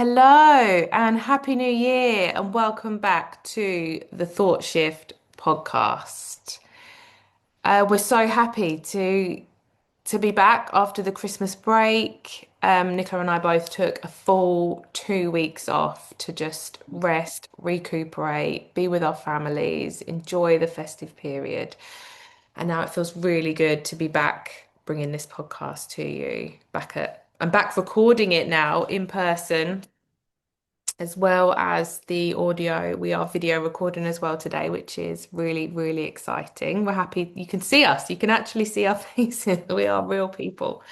Hello and happy new year and welcome back to the Thought Shift podcast. We're so happy to be back after the Christmas break. Nicola and I both took a full 2 weeks off to just rest, recuperate, be with our families, enjoy the festive period. And now it feels really good to be back bringing this podcast to you. I'm back recording it now in person as well as the audio. We are video recording as well today, which is really, really exciting. We're happy you can see us. You can actually see our faces. We are real people.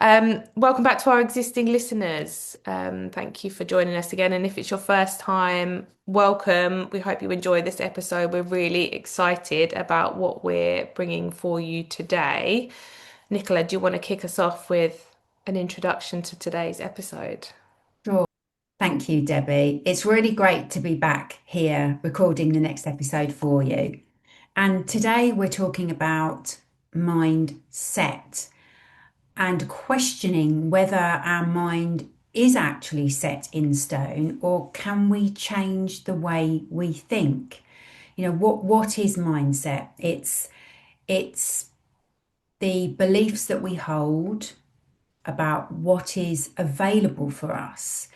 Welcome back to our existing listeners. Thank you for joining us again. And if it's your first time, welcome. We hope you enjoy this episode. We're really excited about what we're bringing for you today. Nicola, do you want to kick us off with an introduction to today's episode? Sure. Thank you, Debbie. It's really great to be back here recording the next episode for you. And today we're talking about mindset and questioning whether our mind is actually set in stone or can we change the way we think? What is mindset? It's the beliefs that we hold about what is available for us.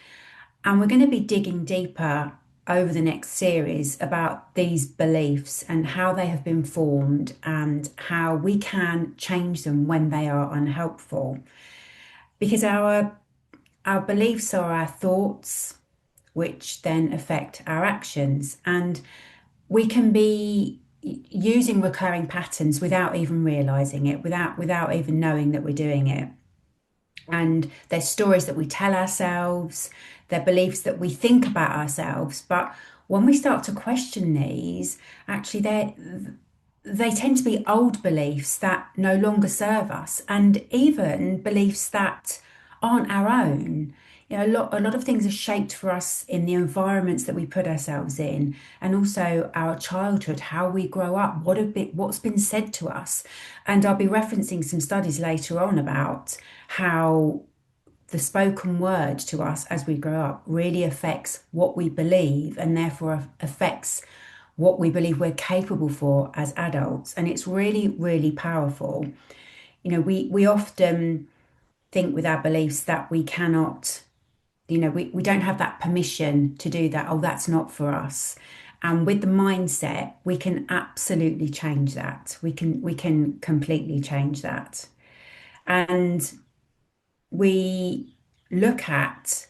And we're going to be digging deeper over the next series about these beliefs and how they have been formed and how we can change them when they are unhelpful. Because our beliefs are our thoughts, which then affect our actions. And we can be using recurring patterns without even realizing it, without even knowing that we're doing it. And there's stories that we tell ourselves, they're beliefs that we think about ourselves. But when we start to question these, actually they tend to be old beliefs that no longer serve us, and even beliefs that aren't our own. A lot of things are shaped for us in the environments that we put ourselves in, and also our childhood, how we grow up, what's been said to us. And I'll be referencing some studies later on about how the spoken word to us as we grow up really affects what we believe and therefore affects what we believe we're capable for as adults. And it's really, really powerful. We often think with our beliefs that we cannot, we don't have that permission to do that. Oh, that's not for us. And with the mindset, we can absolutely change that. We can completely change that. And we look at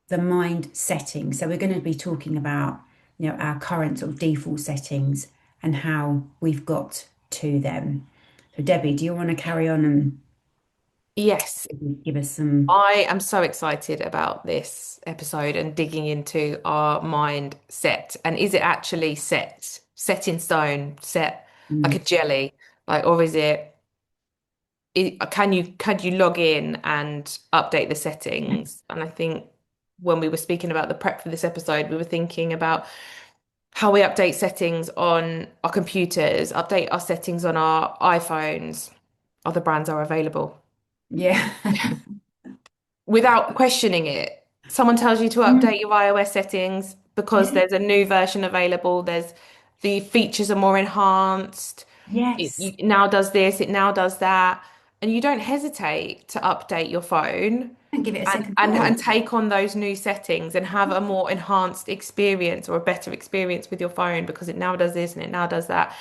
the mind settings. So we're going to be talking about, our current sort of default settings and how we've got to them. So Debbie, do you want to carry on and Yes, give us some? I am so excited about this episode and digging into our mindset. And is it actually set in stone, set like a Mm, jelly? Like, or is can you log in and update the settings? And I think when we were speaking about the prep for this episode, we were thinking about how we update settings on our computers, update our settings on our iPhones. Other brands are available. yeah. Without questioning it. Someone tells you to Mm, update your iOS settings because yeah. there's a new version available. There's the features are more enhanced. Yes. It now does this, it now does that. And you don't hesitate to update your phone And give it a and, second and, thought. and take on those new settings and have a more enhanced experience or a better experience with your phone because it now does this and it now does that.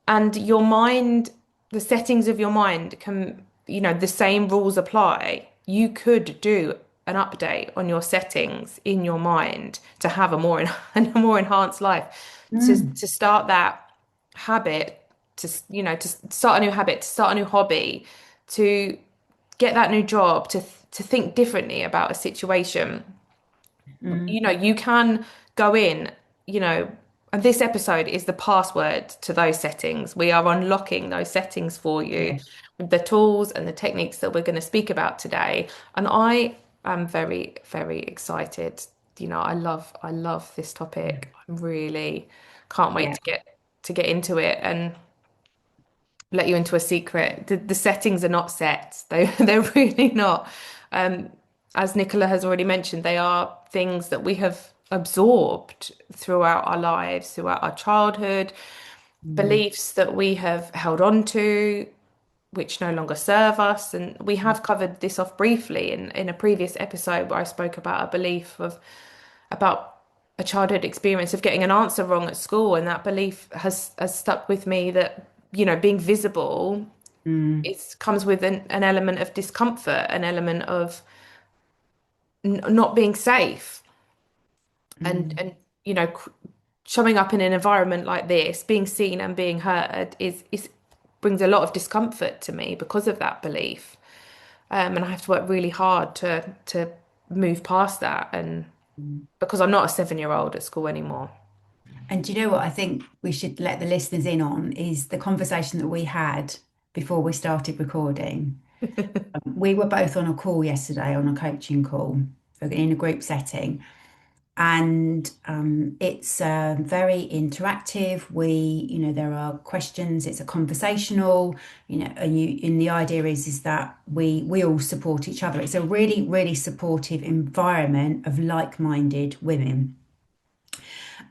And your mind, the settings of your mind can, the same rules apply. You could do an update on your settings in your mind to have a more a more enhanced life, Mm, to start that habit, to start a new habit, to start a new hobby, to get that new job, to think differently about a situation. mm, You can go in, and this episode is the password to those settings. We are unlocking those settings for you yeah. with the tools and the techniques that we're going to speak about today. And I am very, very excited. I love this topic. I really can't wait Yeah. to get into it and let you into a secret. The settings are not set. They're really not. Um, as Nicola has already mentioned, they are things that we have absorbed throughout our lives, throughout our childhood, Mm, beliefs that we have held on to, which no longer serve us. And we have covered this off briefly in a previous episode where I spoke about a belief of about a childhood experience of getting an answer wrong at school, and that belief has stuck with me that, being visible mm, is comes with an element of discomfort, an element of n not being safe, and mm, showing up in an environment like this, being seen and being heard is brings a lot of discomfort to me because of that belief. And I have to work really hard to move past that, and mm. because I'm not a 7-year old at school anymore. And do you know what I think we should let the listeners in on is the conversation that we had before we started recording. We were both on a call yesterday, on a coaching call in a group setting, and it's very interactive. There are questions. It's a conversational, and the idea is that we all support each other. It's a really, really supportive environment of like-minded women.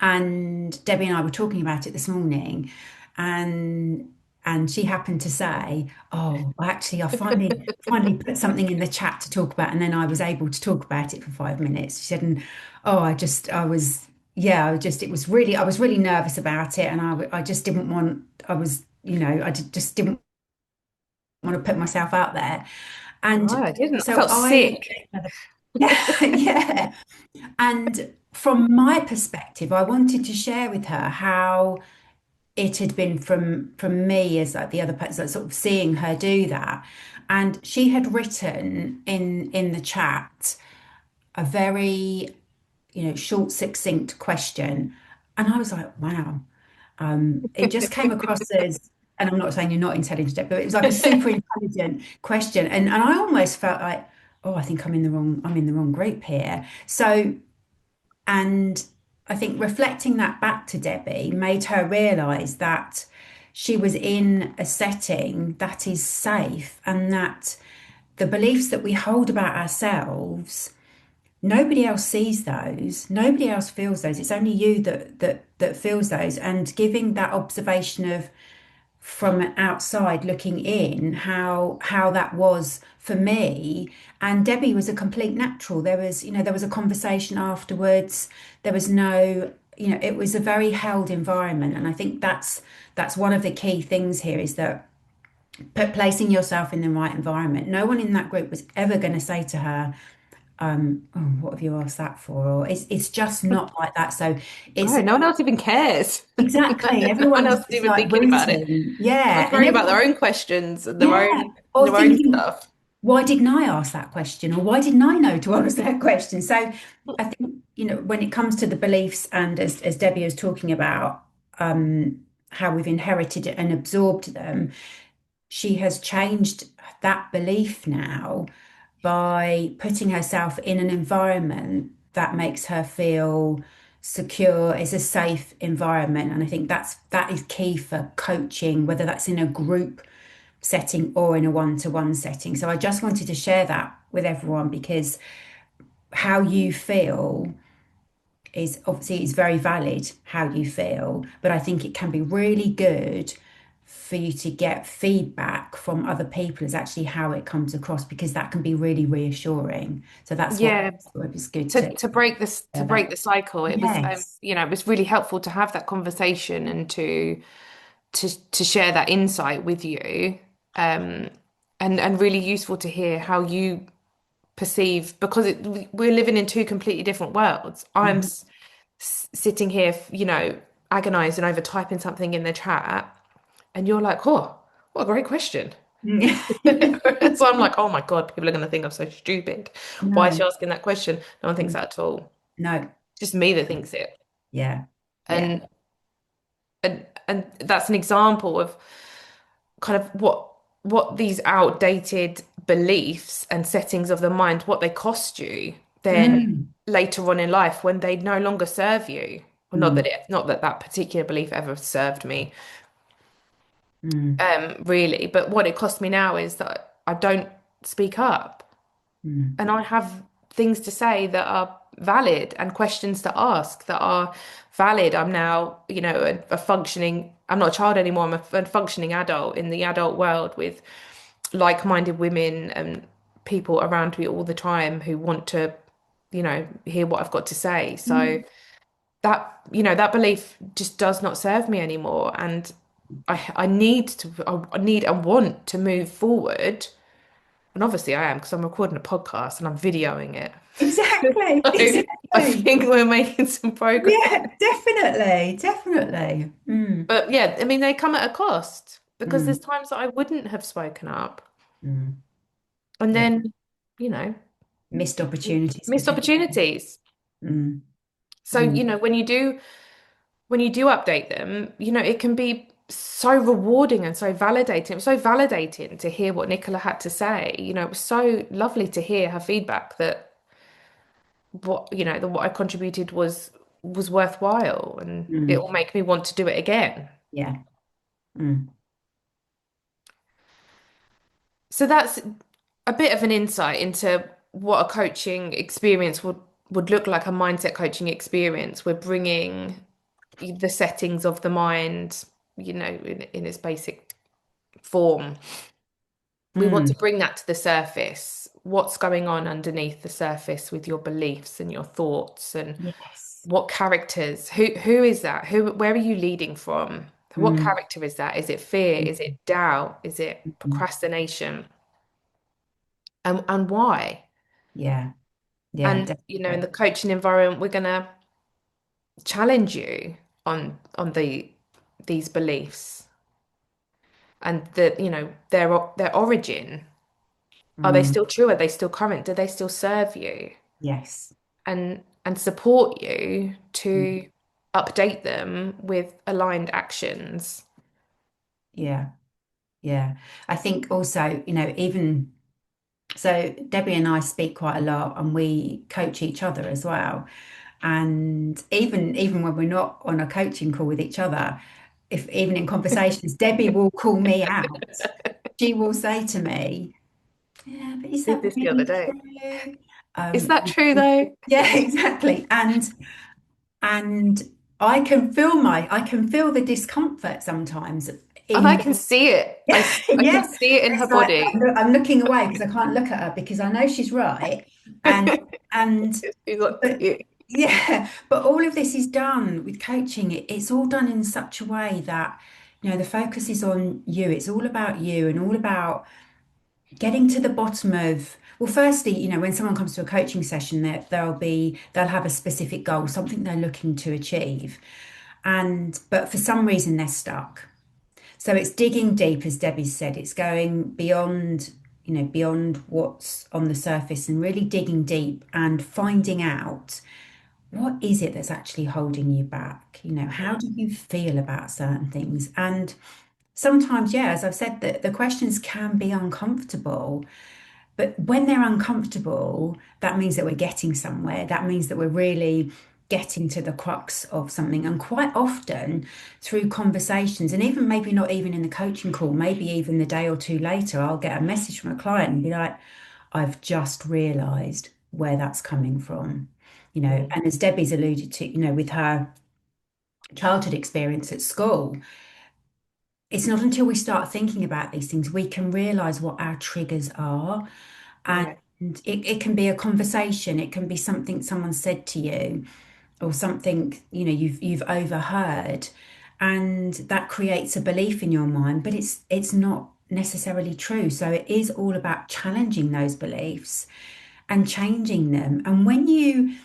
And Debbie and I were talking about it this morning, and she happened to say, "Oh, actually, I finally put something in the chat to talk about," and then I was able to talk about it for 5 minutes. She said, "And oh, I was, yeah, it was really, I was really nervous about it, and I just didn't want, I was, just didn't want to put myself out there." No, And I didn't. I so felt sick. yeah, yeah. And from my perspective, I wanted to share with her how it had been from me as like the other person, like sort of seeing her do that. And she had written in the chat a very, short, succinct question. And I was like, wow. It just came across as, and I'm not saying you're not intelligent, but it was like a super intelligent question. And I almost felt like, oh, I think I'm in the wrong group here. So and I think reflecting that back to Debbie made her realize that she was in a setting that is safe and that the beliefs that we hold about ourselves, nobody else sees those, nobody else feels those. It's only you that feels those. And giving that observation of from outside looking in how that was for me. And Debbie was a complete natural. There was a conversation afterwards. There was no, it was a very held environment. And I think that's one of the key things here is that placing yourself in the right environment. No one in that group was ever going to say to her, oh, what have you asked that for? Or it's just not like that. So it's No, no one else even cares. exactly, No one everyone's else is just even like thinking about it. rooting. Yeah. Everyone's And worrying about their everyone, own questions and yeah, or their own thinking, stuff. why didn't I ask that question? Or why didn't I know to ask that question? So I think, when it comes to the beliefs and as Debbie was talking about how we've inherited it and absorbed them, she has changed that belief now by putting herself in an environment that makes her feel secure, is a safe environment. And I think that is key for coaching, whether that's in a group setting or in a one-to-one setting. So I just wanted to share that with everyone because how you feel is obviously it's very valid how you feel, but I think it can be really good for you to get feedback from other people is actually how it comes across because that can be really reassuring. So that's what Yeah, it was good to to to break this to share break that. the cycle, it was Yes. it was really helpful to have that conversation and to share that insight with you, um, and really useful to hear how you perceive because we're living in two completely different worlds. I'm Mhm. sitting here, agonizing over typing something in the chat, and you're like, "Oh, what a great question." So I'm like, "Oh my God, people are going to think I'm so stupid. Why is she No, asking that question?" No one thinks that at all. no, It's just me that thinks it. yeah, yeah. And and that's an example of kind of what these outdated beliefs and settings of the mind, what they cost you then Mm, later on in life when they no longer serve you. Well, mm, not that that particular belief ever served me, mm, really, but what it cost me now is that I don't speak up. mm, And I have things to say that are valid and questions to ask that are valid. I'm now, a functioning, I'm not a child anymore. I'm a functioning adult in the adult world with like-minded women and people around me all the time who want to, hear what I've got to say. So Mm. that belief just does not serve me anymore. And I need and want to move forward. And obviously I am because I'm recording a podcast and I'm videoing it. Exactly, So I exactly. think we're making some progress. Yeah, definitely, definitely. Mm, But yeah, I mean, they come at a cost because mm, there's times that I wouldn't have spoken up. mm. And Yeah, then, you know, missed opportunities missed potentially. opportunities. Mm, So, mm. when you do update them, it can be so rewarding and so validating. It was so validating to hear what Nicola had to say. It was so lovely to hear her feedback that what I contributed was worthwhile and it Mm, will make me want to do it again. yeah. Mm, So that's a bit of an insight into what a coaching experience would look like, a mindset coaching experience. We're bringing the settings of the mind, in its basic form. We want mm. to bring that to the surface. What's going on underneath the surface with your beliefs and your thoughts and Yes. what characters? Who is that? Where are you leading from? What Mm, character is that? Is it fear? Is mm, it doubt? Is it mm. procrastination? And why? Yeah, yeah, And in definitely. the coaching environment, we're gonna challenge you on these beliefs and their origin. Are they Mm, still true? Are they still current? Do they still serve you? yes. And support you Mm, to update them with aligned actions. yeah, yeah. I think also, even so, Debbie and I speak quite a lot and we coach each other as well. And even when we're not on a coaching call with each other, if even in conversations, Debbie will call me out. She will say to me, "Yeah, but is Did that this the other really day. true?" Is that true though? Yeah, exactly. And I can feel the discomfort sometimes And I in can see it. I can yeah. see it in her It's like body. I'm looking away because I can't look at her because I know she's right. And She's got but you. yeah, but all of this is done with coaching. It's all done in such a way that, the focus is on you. It's all about you and all about getting to the bottom of, well, firstly, when someone comes to a coaching session, they'll have a specific goal, something they're looking to achieve. But for some reason they're stuck. So it's digging deep, as Debbie said, it's going beyond, beyond what's on the surface and really digging deep and finding out what is it that's actually holding you back? How do you feel about certain things? And sometimes, yeah, as I've said, the questions can be uncomfortable. But when they're uncomfortable, that means that we're getting somewhere. That means that we're really getting to the crux of something. And quite often through conversations, and even maybe not even in the coaching call, maybe even the day or two later, I'll get a message from a client and be like, I've just realized where that's coming from. Mm, And as Debbie's alluded to, with her childhood experience at school, it's not until we start thinking about these things we can realize what our triggers are. And yeah. it can be a conversation, it can be something someone said to you, or something, you've overheard, and that creates a belief in your mind, but it's not necessarily true. So it is all about challenging those beliefs and changing them. And when you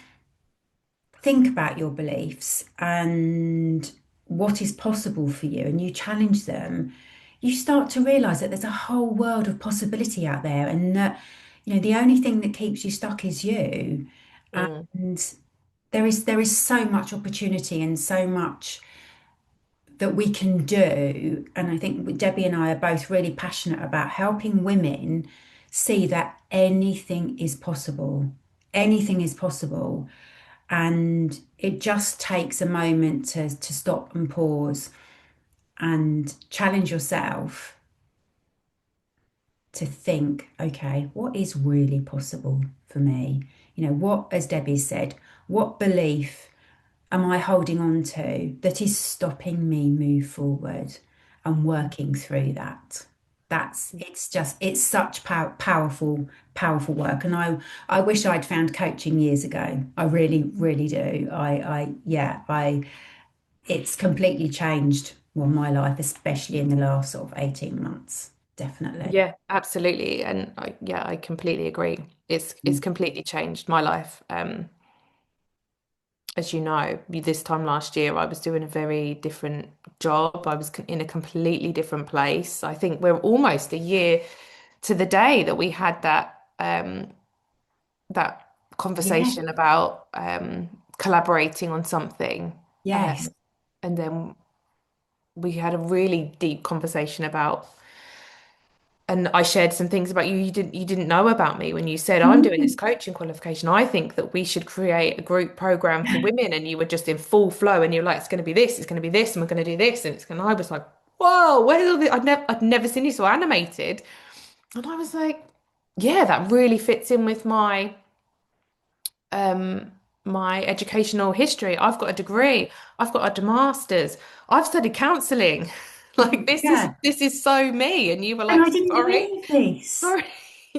think about your beliefs and what is possible for you and you challenge them, you start to realize that there's a whole world of possibility out there and that, the only thing that keeps you stuck is you. Mm, And there is so much opportunity and so much that we can do. And I think Debbie and I are both really passionate about helping women see that anything is possible. Anything is possible. And it just takes a moment to stop and pause and challenge yourself to think, okay, what is really possible for me? What, as Debbie said, what belief am I holding on to that is stopping me move forward and working through that? It's such powerful work. And I wish I'd found coaching years ago. I really, really do. Yeah, it's completely changed, well, my life, especially in the last sort of 18 months. Definitely. Yeah, absolutely. And yeah, I completely agree. It's completely changed my life. As you know, this time last year, I was doing a very different job. I was in a completely different place. I think we're almost a year to the day that we had that Yeah. conversation about collaborating on something. Yes. And then we had a really deep conversation about, and I shared some things about you didn't know about me when you said I'm doing this Mm. coaching qualification. I think that we should create a group program for women, and you were just in full flow, and you're like, it's going to be this, it's going to be this, and we're going to do this, and it's going. I was like, whoa, where's all this? I'd never seen you so animated, and I was like, yeah, that really fits in with um my educational history. I've got a degree, I've got a master's, I've studied counselling. Like this is Yeah. this is so me. And you were And like, I didn't do sorry, any of this. sorry,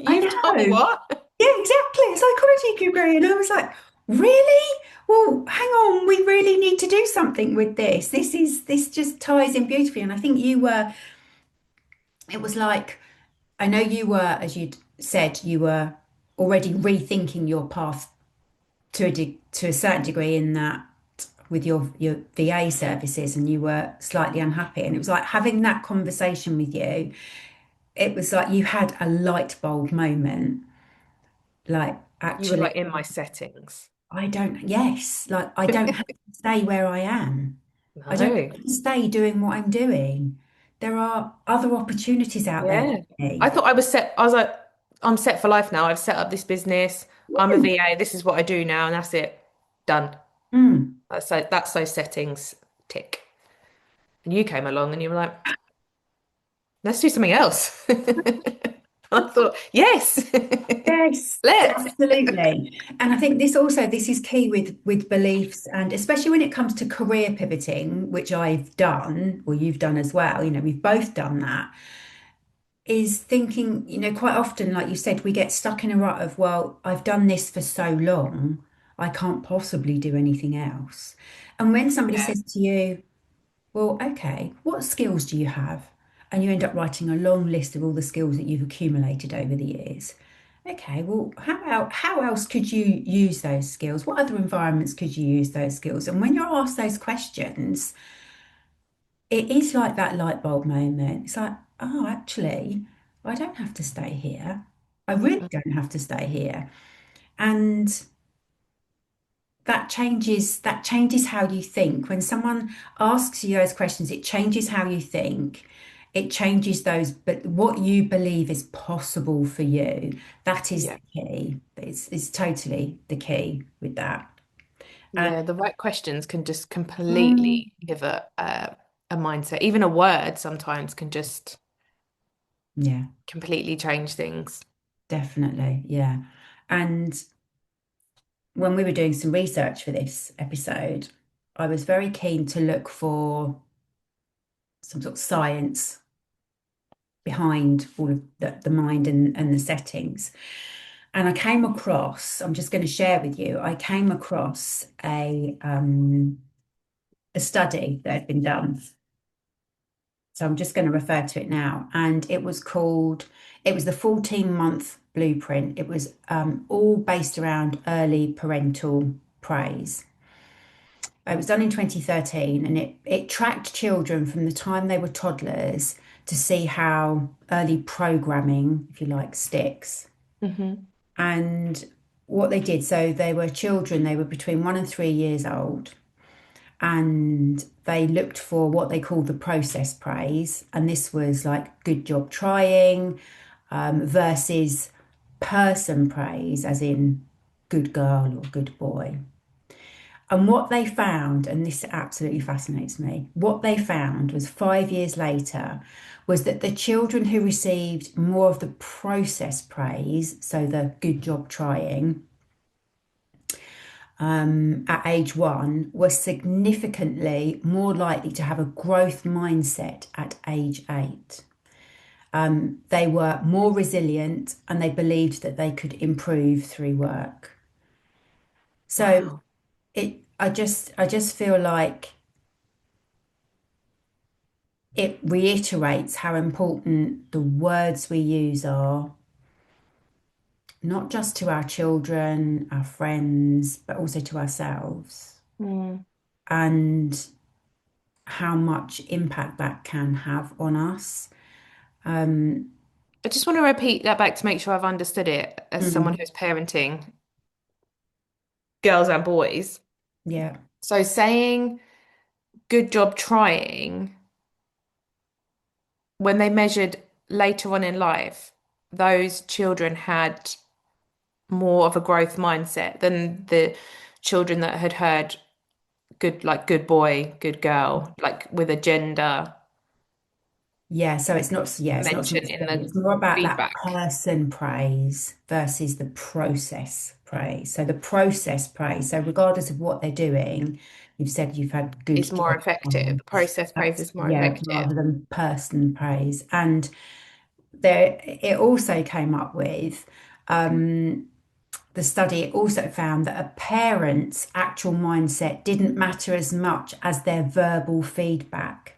I you've done know. what? Yeah, exactly. A psychology degree. And I was like, really? Well, hang on, we really need to do something with this. This just ties in beautifully. And I think it was like, I know you were, as you'd said, you were already rethinking your path to a certain degree in that with your VA services, and you were slightly unhappy. And it was like having that conversation with you. It was like you had a light bulb moment. Like, You were actually, like in my settings. yes, like I don't have to stay where I am. I don't No. have to stay doing what I'm doing. There are other opportunities out there Yeah. for I me. thought I was set. I was like, I'm set for life now. I've set up this business. I'm a Mm, VA. This is what I do now, and that's it. Done. mm. That's those settings. Tick. And you came along and you were like, let's do something else. I thought, yes, Yes, let's. absolutely. And I think this is key with beliefs, and especially when it comes to career pivoting, which I've done, or you've done as well, we've both done that, is thinking, quite often, like you said, we get stuck in a rut of, well, I've done this for so long, I can't possibly do anything else. And when somebody Yeah. says to you, well, okay, what skills do you have? And you end up writing a long list of all the skills that you've accumulated over the years. Okay, well, how else could you use those skills? What other environments could you use those skills? And when you're asked those questions, it is like that light bulb moment. It's like, oh, actually, I don't have to stay here. I really don't have to stay here. And that changes how you think. When someone asks you those questions, it changes how you think. It changes those, but what you believe is possible for you, that is Yeah. the key. It's totally the key with that. And Yeah. The right questions can just mm, completely pivot a mindset. Even a word sometimes can just yeah, completely change things. definitely. Yeah. And when we were doing some research for this episode, I was very keen to look for some sort of science behind all of the mind and the settings. And I came across, I'm just going to share with you, I came across a study that had been done. So I'm just going to refer to it now. And it was the 14-month blueprint. It was all based around early parental praise. It was done in 2013, and it tracked children from the time they were toddlers to see how early programming, if you like, sticks. Hmm. And what they did, so they were children, they were between 1 and 3 years old, and they looked for what they called the process praise. And this was like good job trying, versus person praise, as in good girl or good boy. And what they found, and this absolutely fascinates me, what they found was 5 years later was that the children who received more of the process praise, so the good job trying, at age 1, were significantly more likely to have a growth mindset at age 8. They were more resilient and they believed that they could improve through work. So Wow. I just feel like it reiterates how important the words we use are, not just to our children, our friends, but also to ourselves, Mm. and how much impact that can have on us. Um, I just want to repeat that back to make sure I've understood it as someone mm, who's parenting girls and boys. yeah, So saying good job trying, when they measured later on in life, those children had more of a growth mindset than the children that had heard good, like good boy, good girl, like with a gender yeah. So it's not so mention much in them. the It's more about that feedback person praise versus the process praise. So the process praise. So regardless of what they're doing, you've said you've had is good more job. effective. The process praise That's is more yeah, effective. rather than person praise. And there, it also came up with the study also found that a parent's actual mindset didn't matter as much as their verbal feedback.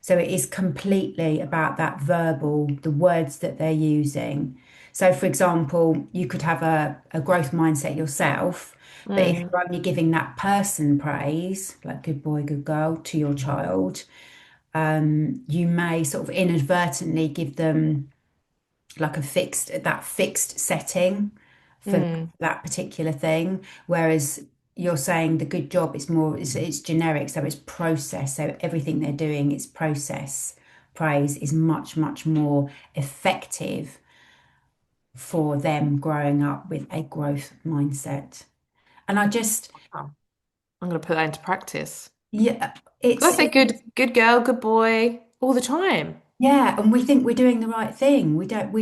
So it is completely about that verbal, the words that they're using. So, for example, you could have a growth mindset yourself, but if Mm, you're only giving that person praise, like good boy, good girl, to your child, you may sort of inadvertently give them like that fixed setting for mm, that particular thing. Whereas you're saying the good job is more, it's generic, so it's process. So everything they're doing is process. Praise is much, much more effective for them growing up with a growth mindset. And I just, wow. I'm going to put that into practice. yeah, Because I say it, good girl, good boy all the time. yeah, and we think we're doing the right thing. We don't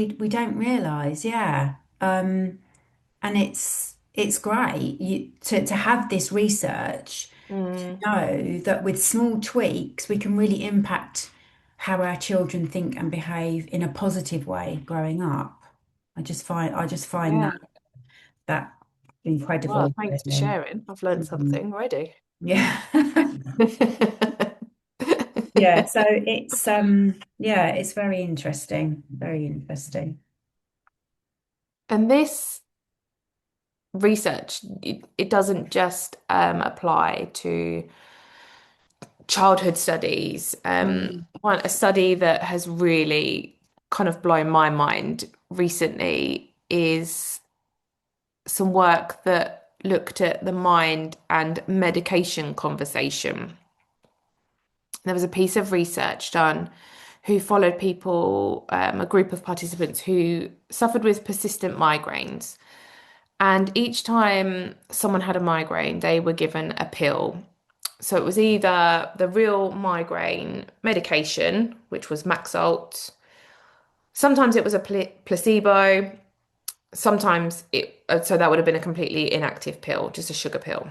realize, yeah. And it's great to have this research to Mm, know that with small tweaks we can really impact how our children think and behave in a positive way growing up. I just find yeah. that Well, incredible, thanks for really. sharing. I've learned Mhm. something already. Yeah. Yeah, so it's very interesting. Very interesting. And this research, it doesn't just apply to childhood studies. Mm, A study that has really kind of blown my mind recently is some work that looked at the mind and medication conversation. There was a piece of research done who followed people, a group of participants who suffered with persistent migraines. And each time someone had a migraine, they were given a pill. So it was either the real migraine medication, which was Maxalt. Sometimes it was a placebo. Sometimes so that would have been a completely inactive pill, just a sugar pill.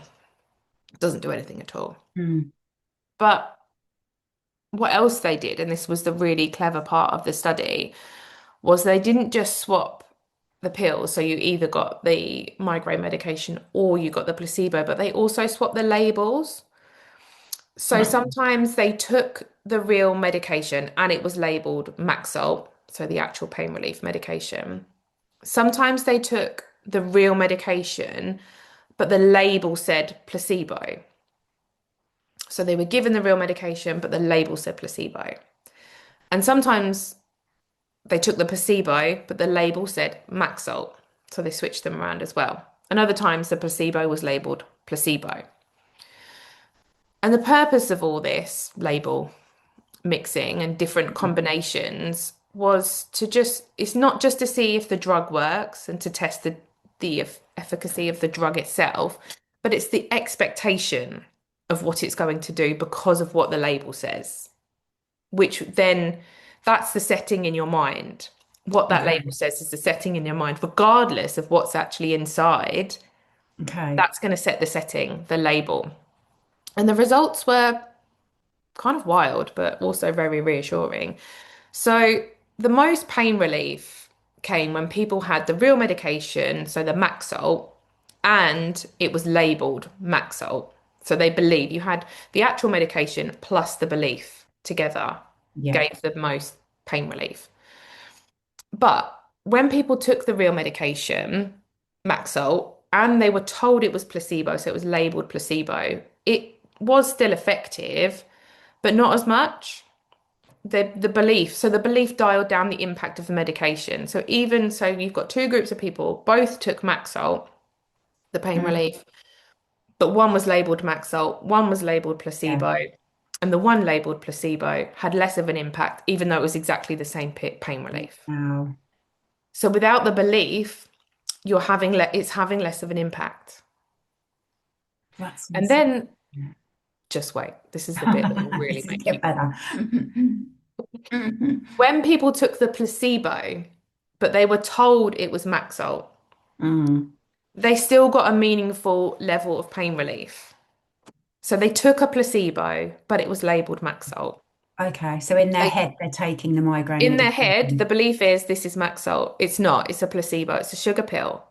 Doesn't do anything at all. mm, But what else they did, and this was the really clever part of the study, was they didn't just swap the pills. So you either got the migraine medication or you got the placebo, but they also swapped the labels. So mm, sometimes they took the real medication and it was labeled Maxalt, so the actual pain relief medication. Sometimes they took the real medication, but the label said placebo. So they were given the real medication, but the label said placebo. And sometimes they took the placebo, but the label said Maxalt. So they switched them around as well. And other times the placebo was labeled placebo. And the purpose of all this label mixing and different combinations was to just, it's not just to see if the drug works and to test the efficacy of the drug itself, but it's the expectation of what it's going to do because of what the label says, which then that's the setting in your mind. What that label Okay. says is the setting in your mind, regardless of what's actually inside. Okay. That's going to set the setting, the label. And the results were kind of wild, but also very reassuring. So the most pain relief came when people had the real medication, so the Maxalt, and it was labeled Maxalt. So they believe you had the actual medication plus the belief together Yeah. gave the most pain relief. But when people took the real medication, Maxalt, and they were told it was placebo, so it was labeled placebo, it was still effective, but not as much. The belief, so the belief dialed down the impact of the medication. So even so, you've got two groups of people, both took Maxalt, the pain Mm, relief, but one was labeled Maxalt, one was labeled yeah. placebo, and the one labeled placebo had less of an impact, even though it was exactly the same pain relief. Wow. So without the belief, you're having it's having less of an impact. That's And insane. then just wait, this is the bit that will really This is make get you. better. When people took the placebo, but they were told it was Maxalt, Mm. they still got a meaningful level of pain relief. So they took a placebo, but it was labeled Maxalt. Okay, so in their They, head, they're taking the migraine in their head, the medication. belief is this is Maxalt. It's not, it's a placebo, it's a sugar pill.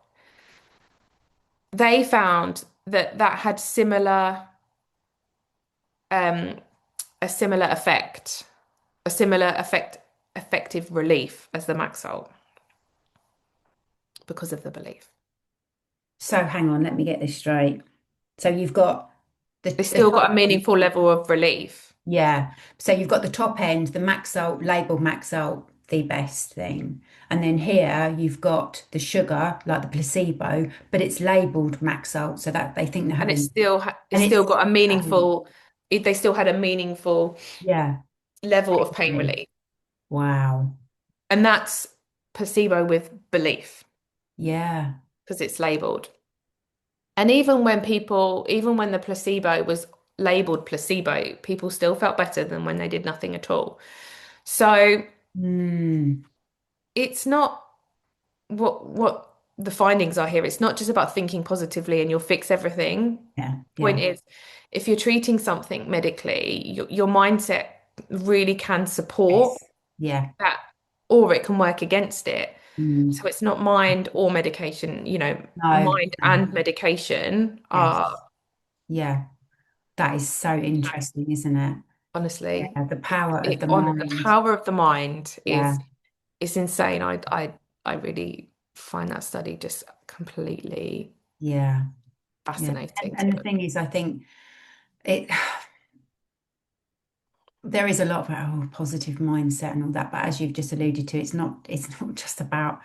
They found that that had um, a similar effect, effective relief as the Maxalt because of the belief. So hang on, let me get this straight. So you've got They the still top got a end, meaningful level of relief. yeah. So you've got the top end, the max salt, labeled max salt, the best thing. And then here you've got the sugar, like the placebo, but it's labeled max salt, so that they think they're And having, it's and still it's got a having, meaningful they still had a meaningful yeah. level of pain relief. Wow. And that's placebo with belief Yeah. because it's labeled. And even when the placebo was labeled placebo, people still felt better than when they did nothing at all. So Mm. it's not what the findings are here. It's not just about thinking positively and you'll fix everything. Yeah. Point Yeah. is, if you're treating something medically, your mindset really can support Yes. Yeah. that, or it can work against it. So Mm. it's not mind or medication, No. mind No. and medication are Yes. Yeah. That is so interesting, isn't it? honestly, Yeah. The power of the on the mind. power of the mind Yeah. is insane. I really find that study just completely Yeah. Yeah. fascinating to And the look. thing is, I think it there is a lot of positive mindset and all that, but as you've just alluded to, it's not just about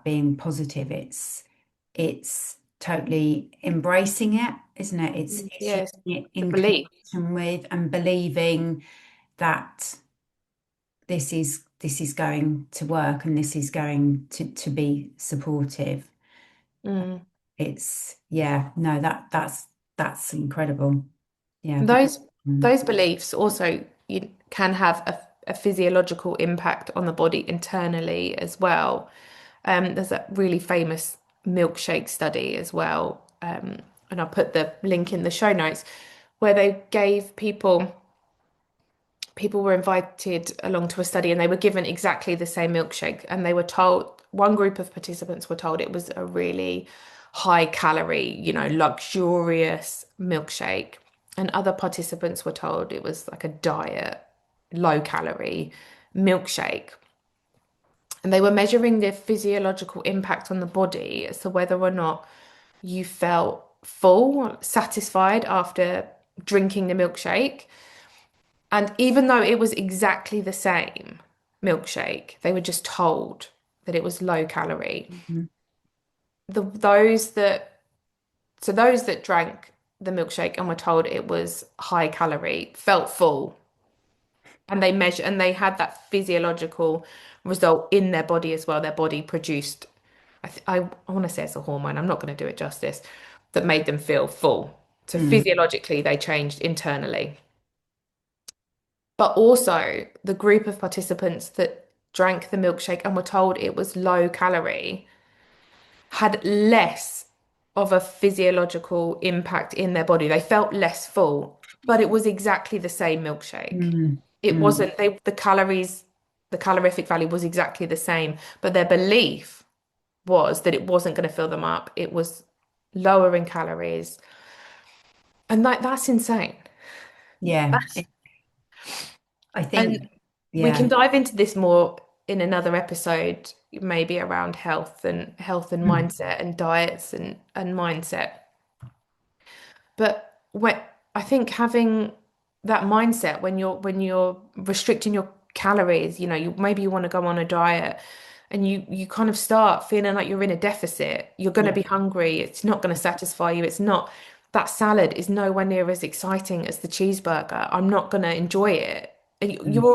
being positive. It's totally embracing it, isn't it? It's Yes, using it the in belief. connection with and believing that this is going to work and this is going to be supportive. Mm. It's yeah, no, that's incredible. Yeah. Those Mm. those beliefs also can have a physiological impact on the body internally as well. There's a really famous milkshake study as well, and I'll put the link in the show notes, where they gave people were invited along to a study and they were given exactly the same milkshake and they were told one group of participants were told it was a really high calorie, luxurious milkshake and other participants were told it was like a diet low calorie milkshake and they were measuring the physiological impact on the body as to whether or not you felt full, satisfied after drinking the milkshake. And even though it was exactly the same milkshake, they were just told that it was low calorie. Mhm. The those that drank the milkshake and were told it was high calorie felt full and they had that physiological result in their body as well. Their body produced I want to say it's a hormone. I'm not going to do it justice, that made them feel full. So Mm, physiologically, they changed internally. But also, the group of participants that drank the milkshake and were told it was low calorie had less of a physiological impact in their body. They felt less full, but it was exactly the same milkshake. mm, It mm. wasn't, the calories, the calorific value was exactly the same, but their belief was that it wasn't going to fill them up. It was lower in calories. And that's insane. Yeah, That's, I and think, we can yeah. dive into this more in another episode, maybe around health and Mm, mindset and diets and mindset. But when I think having that mindset when you're restricting your calories, maybe you want to go on a diet and you kind of start feeling like you're in a deficit. You're going to yeah. be hungry. It's not going to satisfy you. It's not that salad is nowhere near as exciting as the cheeseburger. I'm not going to enjoy it. And Mm, you've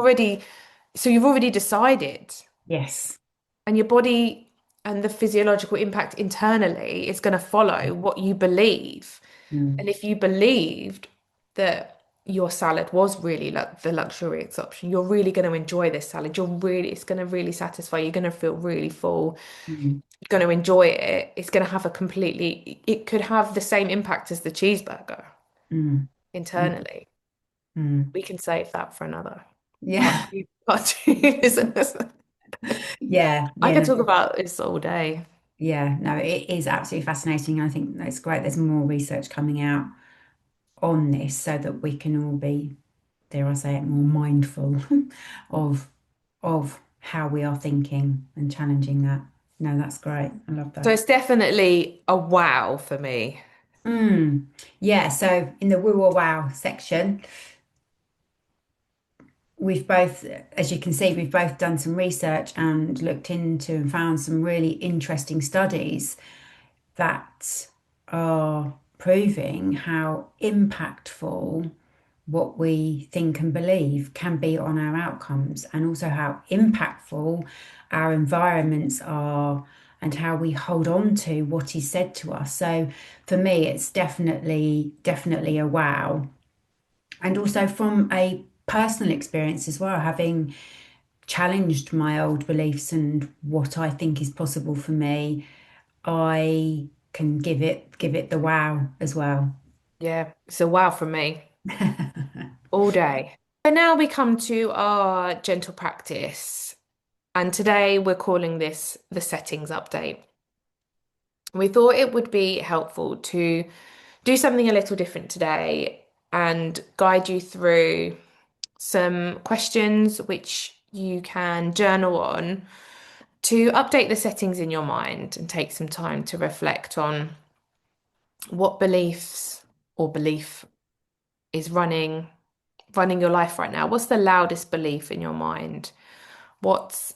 already decided, yes. and your body and the physiological impact internally is going to follow what you believe. Mm, And if you believed that your salad was really like the luxurious option, you're really going to enjoy this salad. It's going to really satisfy you. You're going to feel really full. mm, You're going to enjoy it. It's going to have it could have the same impact as the cheeseburger mm, mm, internally. mm. We can save that for another part Yeah. two. Part two. Yeah. I Yeah. could No, talk about this all day. yeah. No, it is absolutely fascinating. I think it's great. There's more research coming out on this so that we can all be, dare I say it, more mindful of how we are thinking and challenging that. No, that's great. I love So that. it's definitely a wow for me. Mm. Yeah, so in the woo or wow section, we've both, as you can see, we've both done some research and looked into and found some really interesting studies that are proving how impactful what we think and believe can be on our outcomes, and also how impactful our environments are and how we hold on to what is said to us. So for me, it's definitely a wow. And also from a personal experience as well, having challenged my old beliefs and what I think is possible for me, I can give it the wow as well. Yeah, it's a wow for me all day. So now we come to our gentle practice, and today we're calling this the settings update. We thought it would be helpful to do something a little different today and guide you through some questions which you can journal on to update the settings in your mind and take some time to reflect on what beliefs or belief is running your life right now. What's the loudest belief in your mind? What's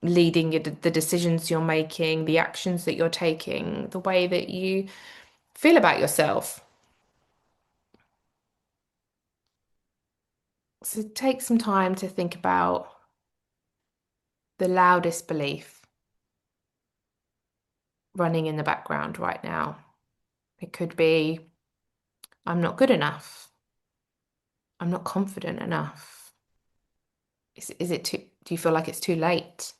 leading you, the decisions you're making, the actions that you're taking, the way that you feel about yourself? So take some time to think about the loudest belief running in the background right now. It could be, I'm not good enough. I'm not confident enough. Is it too, do you feel like it's too late?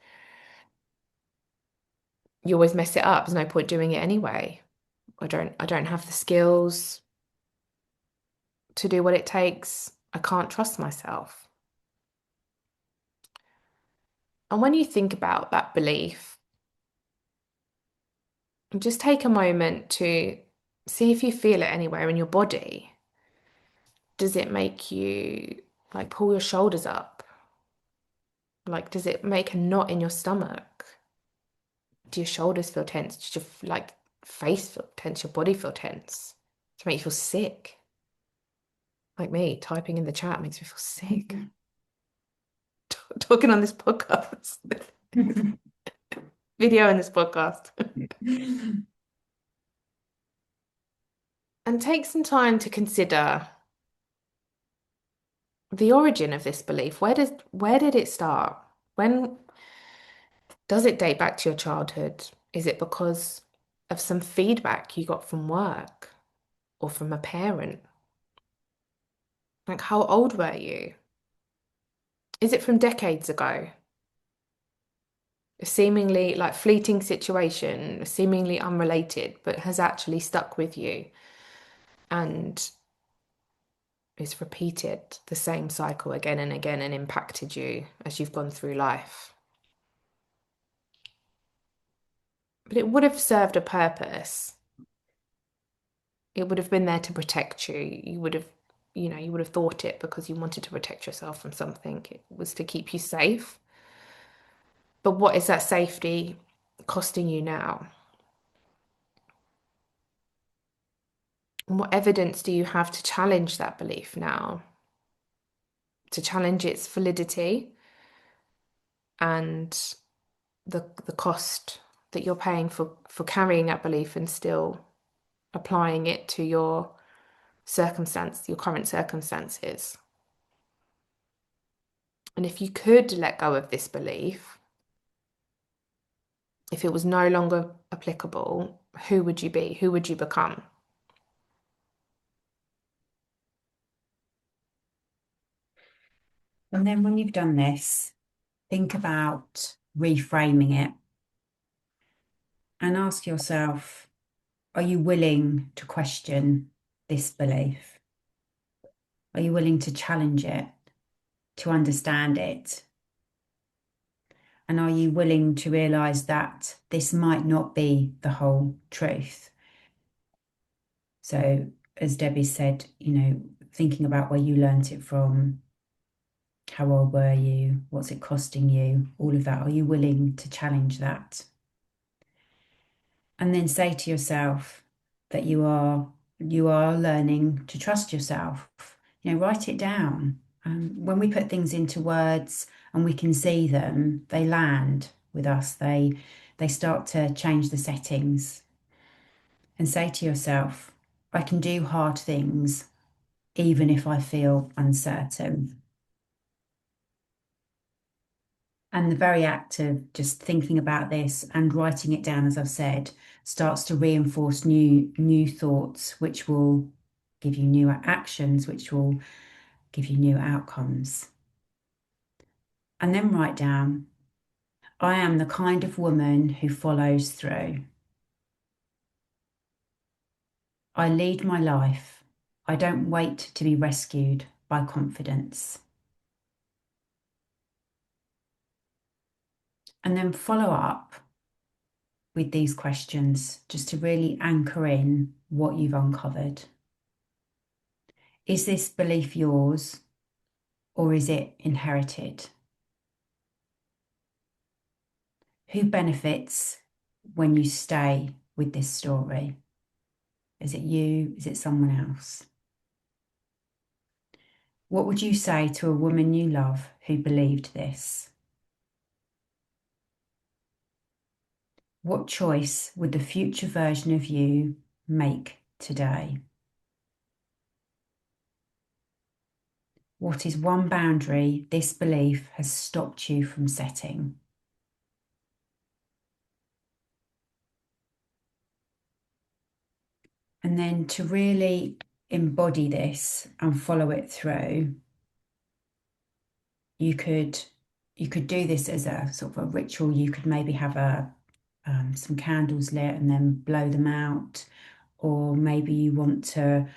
You always mess it up. There's no point doing it anyway. I don't have the skills to do what it takes. I can't trust myself. And when you think about that belief, just take a moment to see if you feel it anywhere in your body. Does it make you like pull your shoulders up? Like, does it make a knot in your stomach? Do your shoulders feel tense? Does your face feel tense? Your body feel tense? Does it make you feel sick? Like me, typing in the chat makes me feel sick. Talking on this podcast, video in this podcast. And take some time to consider the origin of this belief. Where did it start? When does it date back to your childhood? Is it because of some feedback you got from work or from a parent? Like, how old were you? Is it from decades ago? A seemingly like fleeting situation, seemingly unrelated, but has actually stuck with you and is repeated the same cycle again and again and impacted you as you've gone through life. But it would have served a purpose. It would have been there to protect you. You would have, you would have thought it because you wanted to protect yourself from something. It was to keep you safe. But what is that safety costing you now? And what evidence do you have to challenge that belief now? To challenge its validity and the cost that you're paying for carrying that belief and still applying it to your circumstance, your current circumstances. And if you could let go of this belief, if it was no longer applicable, who would you be? Who would you become? And then when you've done this, think about reframing it and ask yourself, are you willing to question this belief? Are you willing to challenge it, to understand it? And are you willing to realize that this might not be the whole truth? So, as Debbie said, thinking about where you learnt it from, how old were you, what's it costing you, all of that. Are you willing to challenge that? And then say to yourself that you are learning to trust yourself. Write it down. When we put things into words and we can see them, they land with us. They start to change the settings. And say to yourself, I can do hard things even if I feel uncertain. And the very act of just thinking about this and writing it down, as I've said, starts to reinforce new thoughts, which will give you new actions, which will give you new outcomes. And then write down, I am the kind of woman who follows through. I lead my life. I don't wait to be rescued by confidence. And then follow up with these questions just to really anchor in what you've uncovered. Is this belief yours or is it inherited? Who benefits when you stay with this story? Is it you? Is it someone else? What would you say to a woman you love who believed this? What choice would the future version of you make today? What is one boundary this belief has stopped you from setting? And then to really embody this and follow it through, you could do this as a sort of a ritual. You could maybe have some candles lit and then blow them out, or maybe you want to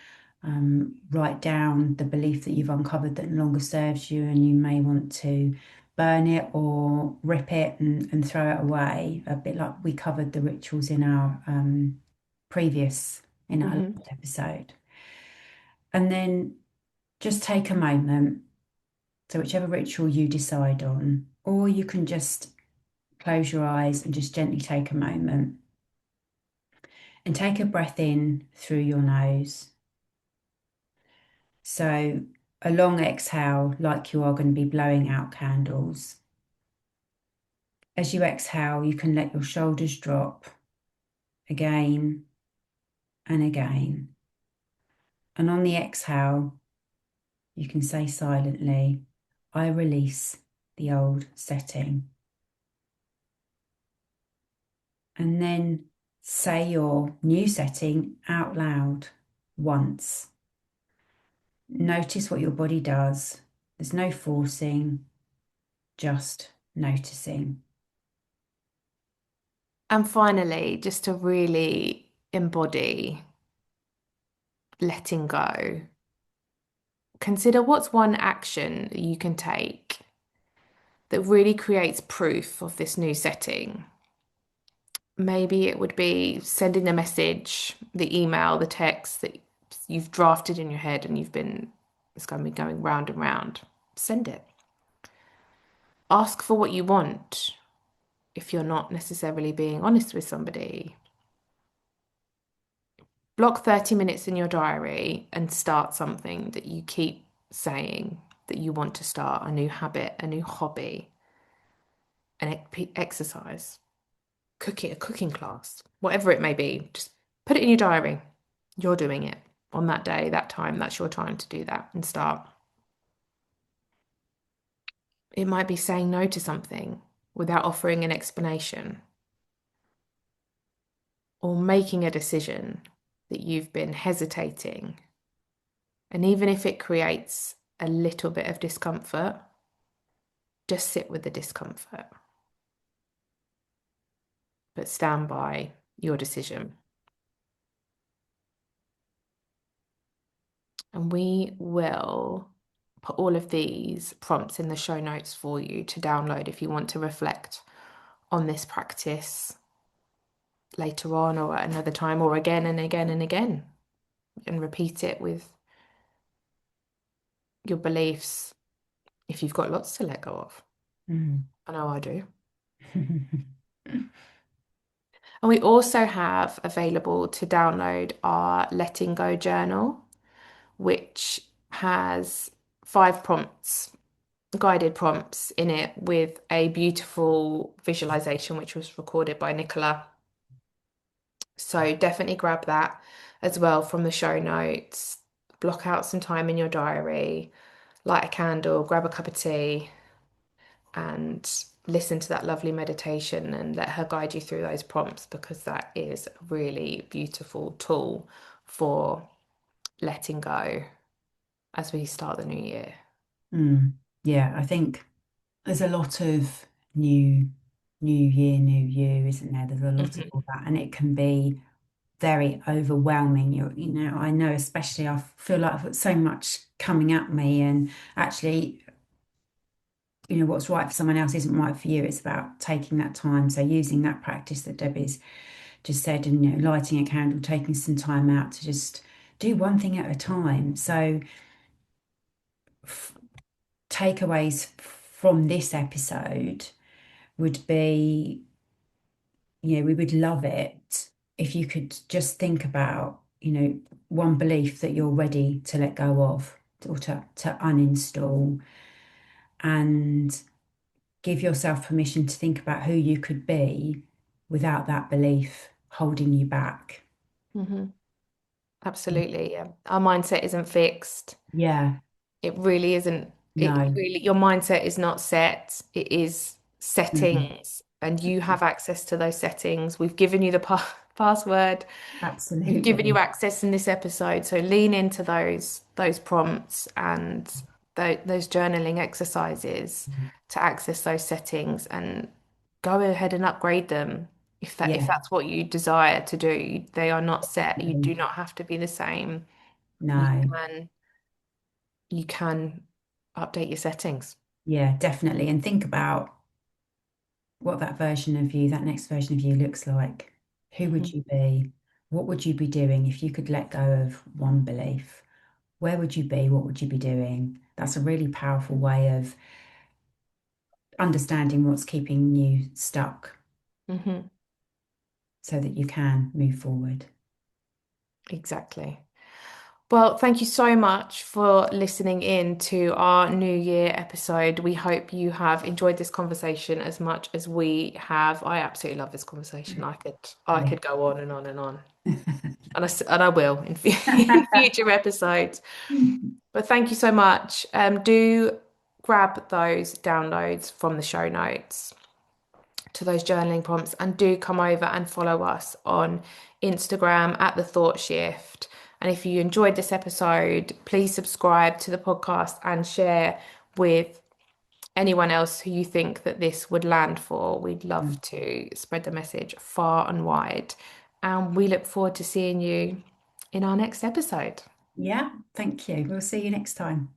write down the belief that you've uncovered that no longer serves you, and you may want to burn it or rip it and throw it away, a bit like we covered the rituals in our previous in our Hmm. last episode. And then just take a moment. So whichever ritual you decide on, or you can just close your eyes and just gently take a moment and take a breath in through your nose. So a long exhale, like you are going to be blowing out candles. As you exhale, you can let your shoulders drop again and again. And on the exhale, you can say silently, I release the old setting. And then Say your new setting out loud once. Notice what your body does. There's no forcing, just noticing. And finally, just to really embody letting go, consider what's one action that you can take that really creates proof of this new setting. Maybe it would be sending the message, the email, the text that you've drafted in your head and it's going to be going round and round. Send it. Ask for what you want if you're not necessarily being honest with somebody. Block 30 minutes in your diary and start something that you keep saying that you want to start, a new habit, a new hobby, an exercise, a cooking class, whatever it may be. Just put it in your diary. You're doing it on that day, that time. That's your time to do that and start. It might be saying no to something without offering an explanation or making a decision that you've been hesitating. And even if it creates a little bit of discomfort, just sit with the discomfort, but stand by your decision. And we will put all of these prompts in the show notes for you to download if you want to reflect on this practice later on or at another time or again and again and again and repeat it with your beliefs if you've got lots to let go of. Mm. I know I do. And we also have available to download our Letting Go journal, which has 5 prompts, guided prompts in it with a beautiful visualization, which was recorded by Nicola. So definitely grab that as well from the show notes. Block out some time in your diary, light a candle, grab a cup of tea, and listen to that lovely meditation and let her guide you through those prompts because that is a really beautiful tool for letting go as we start the new year. Mm. Yeah, I think there's a lot of new, new year, new you, isn't there? There's a lot of Mhm. all that, and it can be very overwhelming. I know, especially I feel like I've got so much coming at me, and actually, what's right for someone else isn't right for you. It's about taking that time. So using that practice that Debbie's just said, and lighting a candle, taking some time out to just do one thing at a time. So f takeaways from this episode would be, we would love it if you could just think about, one belief that you're ready to let go of or to uninstall, and give yourself permission to think about who you could be without that belief holding you back. Mhm. Absolutely. Yeah. Our mindset isn't fixed. Yeah, It really isn't. no, Your mindset is not set. It is mm, settings, and you have access to those settings. We've given you the password. We've given you absolutely. access in this episode, so lean into those prompts and those journaling exercises to access those settings and go ahead and upgrade them if Yeah, that's what you desire to do. They are not set. You no, do not have to be the same. You no. can you can update your settings. Yeah, definitely. And think about what that version of you, that next version of you looks like. Who would Mhm. you be? What would you be doing if you could let go of one belief? Where would you be? What would you be doing? That's a really powerful way of understanding what's keeping you stuck Mhm. so that you can move forward. Exactly. Well, thank you so much for listening in to our New Year episode. We hope you have enjoyed this conversation as much as we have. I absolutely love this conversation. I Yeah. could go on and on and on, and I will in, in future episodes. But thank you so much. Do grab those downloads from the show notes. to those journaling prompts, and do come over and follow us on Instagram at The Thought Shift. And if you enjoyed this episode, please subscribe to the podcast and share with anyone else who you think that this would land for. We'd love to spread the message far and wide. And we look forward to seeing you in our next episode. Yeah, thank you. We'll see you next time.